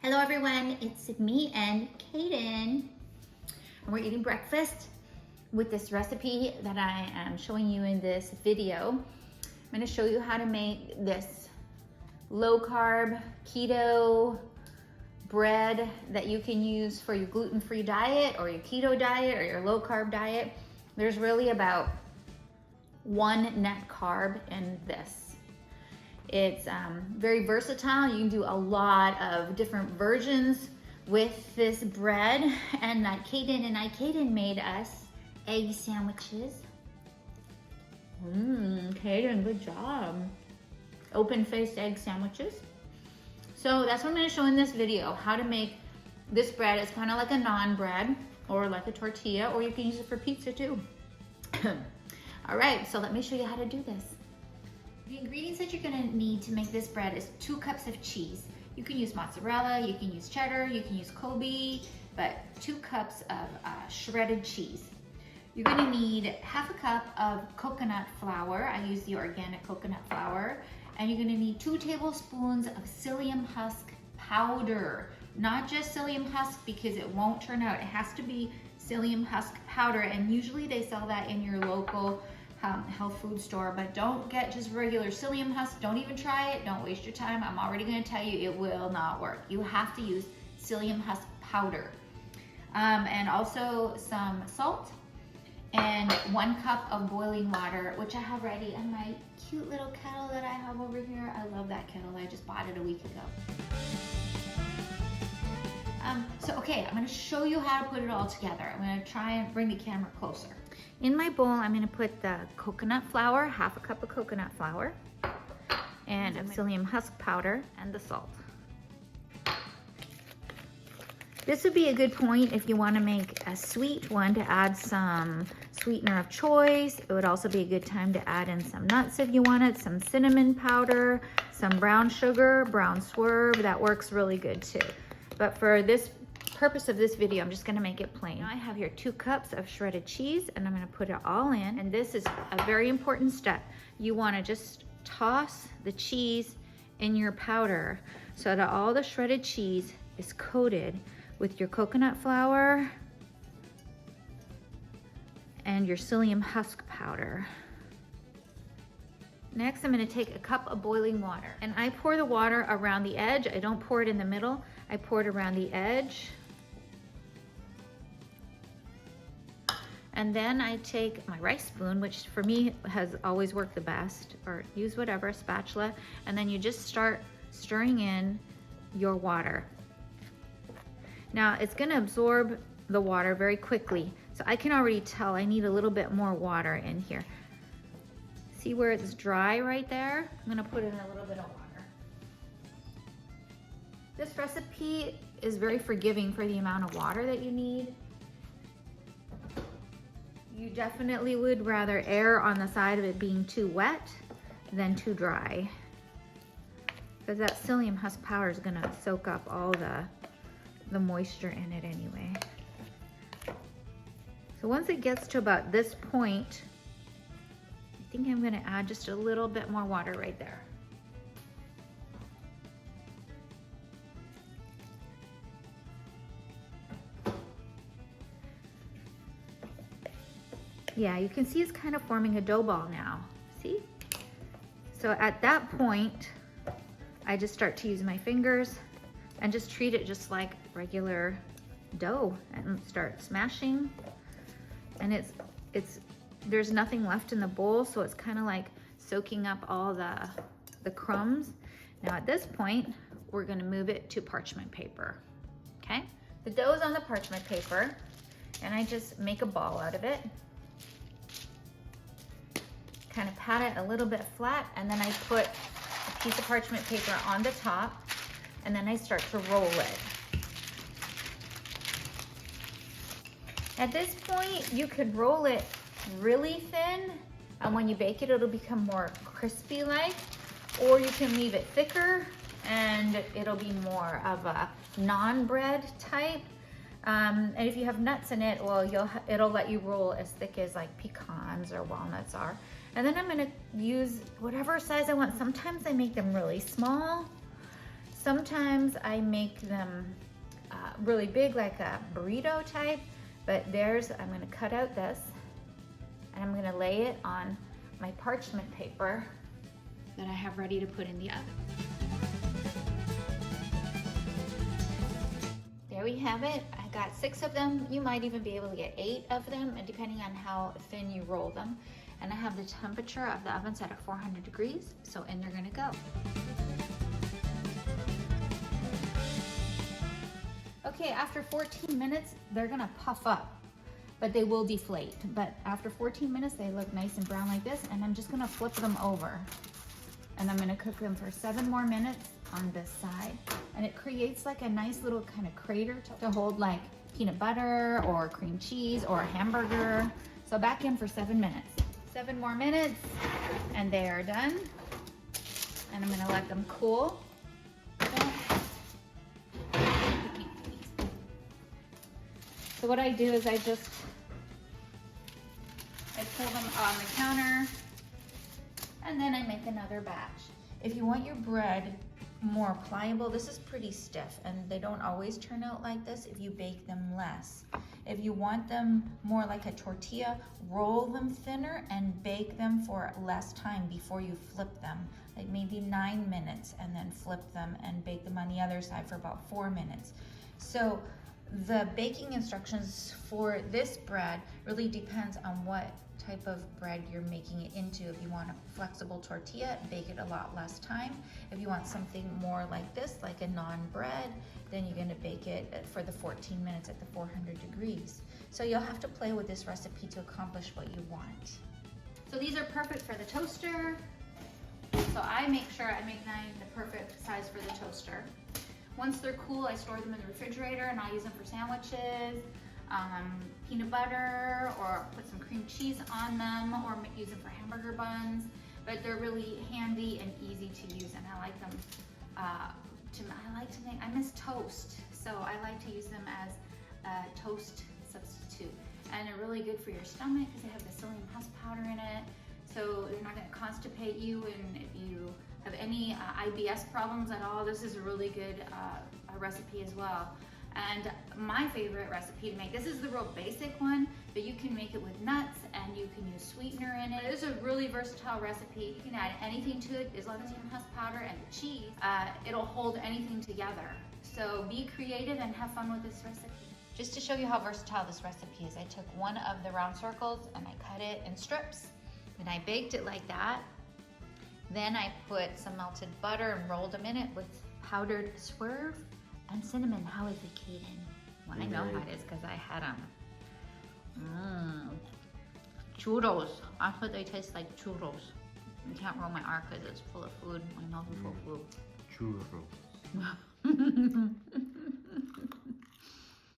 Hello everyone, it's me and Kaden, and we're eating breakfast with this recipe that I am showing you in this video. I'm going to show you how to make this low carb keto bread that you can use for your gluten-free diet or your keto diet or your low carb diet. There's really about one net carb in this. It's very versatile. You can do a lot of different versions with this bread. And Kaden made us egg sandwiches. Kaden, good job. Open-faced egg sandwiches. So that's what I'm going to show in this video, how to make this bread. It's kind of like a naan bread or like a tortilla, or you can use it for pizza too. All right, so let me show you how to do this. The ingredients that you're gonna need to make this bread is 2 cups of cheese. You can use mozzarella, you can use cheddar, you can use Kobe, but 2 cups of shredded cheese. You're gonna need half a cup of coconut flour. I use the organic coconut flour. And you're gonna need 2 tablespoons of psyllium husk powder. Not just psyllium husk because it won't turn out. It has to be psyllium husk powder, and usually they sell that in your local health food store, but don't get just regular psyllium husk. Don't even try it. Don't waste your time. I'm already going to tell you it will not work. You have to use psyllium husk powder. And also some salt and 1 cup of boiling water, which I have ready in my cute little kettle that I have over here. I love that kettle. I just bought it a week ago. Okay, I'm going to show you how to put it all together. I'm going to try and bring the camera closer. In my bowl, I'm going to put the coconut flour, half a cup of coconut flour, and psyllium husk powder, and the salt. This would be a good point if you want to make a sweet one to add some sweetener of choice. It would also be a good time to add in some nuts if you wanted, some cinnamon powder, some brown sugar, brown swerve. That works really good too. But for this purpose of this video, I'm just going to make it plain. Now I have here 2 cups of shredded cheese, and I'm going to put it all in. And this is a very important step. You want to just toss the cheese in your powder so that all the shredded cheese is coated with your coconut flour and your psyllium husk powder. Next, I'm going to take a cup of boiling water, and I pour the water around the edge. I don't pour it in the middle. I pour it around the edge. And then I take my rice spoon, which for me has always worked the best, or use whatever, a spatula, and then you just start stirring in your water. Now it's going to absorb the water very quickly, so I can already tell I need a little bit more water in here. See where it's dry right there? I'm going to put in a little bit of water. This recipe is very forgiving for the amount of water that you need. You definitely would rather err on the side of it being too wet than too dry, because that psyllium husk powder is going to soak up all the moisture in it anyway. So once it gets to about this point, I think I'm going to add just a little bit more water right there. Yeah, you can see it's kind of forming a dough ball now. See? So at that point, I just start to use my fingers and just treat it just like regular dough and start smashing. And there's nothing left in the bowl, so it's kind of like soaking up all the crumbs. Now at this point, we're going to move it to parchment paper. Okay? The dough is on the parchment paper, and I just make a ball out of it. Kind of pat it a little bit flat, and then I put a piece of parchment paper on the top, and then I start to roll it. At this point, you could roll it really thin, and when you bake it, it'll become more crispy like, or you can leave it thicker and it'll be more of a naan bread type. And if you have nuts in it, well, it'll let you roll as thick as like pecans or walnuts are. And then I'm gonna use whatever size I want. Sometimes I make them really small. Sometimes I make them really big, like a burrito type, but I'm gonna cut out this and I'm gonna lay it on my parchment paper that I have ready to put in the oven. There we have it. I got 6 of them. You might even be able to get 8 of them, and depending on how thin you roll them. And I have the temperature of the oven set at 400 degrees, so in they're gonna go. Okay, after 14 minutes, they're gonna puff up, but they will deflate. But after 14 minutes, they look nice and brown like this, and I'm just gonna flip them over. And I'm gonna cook them for 7 more minutes on this side. And it creates like a nice little kind of crater to hold like peanut butter or cream cheese or a hamburger. So back in for 7 minutes. 7 more minutes, and they are done. And I'm gonna let them cool. So what I do is I pull them on the counter, and then I make another batch. If you want your bread more pliable, this is pretty stiff, and they don't always turn out like this if you bake them less. If you want them more like a tortilla, roll them thinner and bake them for less time before you flip them, like maybe 9 minutes, and then flip them and bake them on the other side for about 4 minutes. So the baking instructions for this bread really depends on what type of bread you're making it into. If you want a flexible tortilla, bake it a lot less time. If you want something more like this, like a naan bread, then you're gonna bake it for the 14 minutes at the 400 degrees. So you'll have to play with this recipe to accomplish what you want. So these are perfect for the toaster. So I make sure I make mine the perfect size for the toaster. Once they're cool, I store them in the refrigerator, and I'll use them for sandwiches, peanut butter, or put some cream cheese on them, or use them for hamburger buns. But they're really handy and easy to use, and I like them I miss toast, so I like to use them as a toast substitute. And they're really good for your stomach because they have the psyllium husk powder in it, so they're not going to constipate you. And if you have any IBS problems at all, this is a really good recipe as well. And my favorite recipe to make, this is the real basic one, but you can make it with nuts and you can use sweetener in it. It is a really versatile recipe. You can add anything to it as long as you have husk powder and the cheese. It'll hold anything together. So be creative and have fun with this recipe. Just to show you how versatile this recipe is, I took one of the round circles and I cut it in strips, and I baked it like that. Then I put some melted butter and rolled them in it with powdered swerve and cinnamon. How is it, Kaden? Well, I know how it is because I had them. Churros. I thought they taste like churros. I can't roll my R because it's full of food. My mouth is full of food. Churros.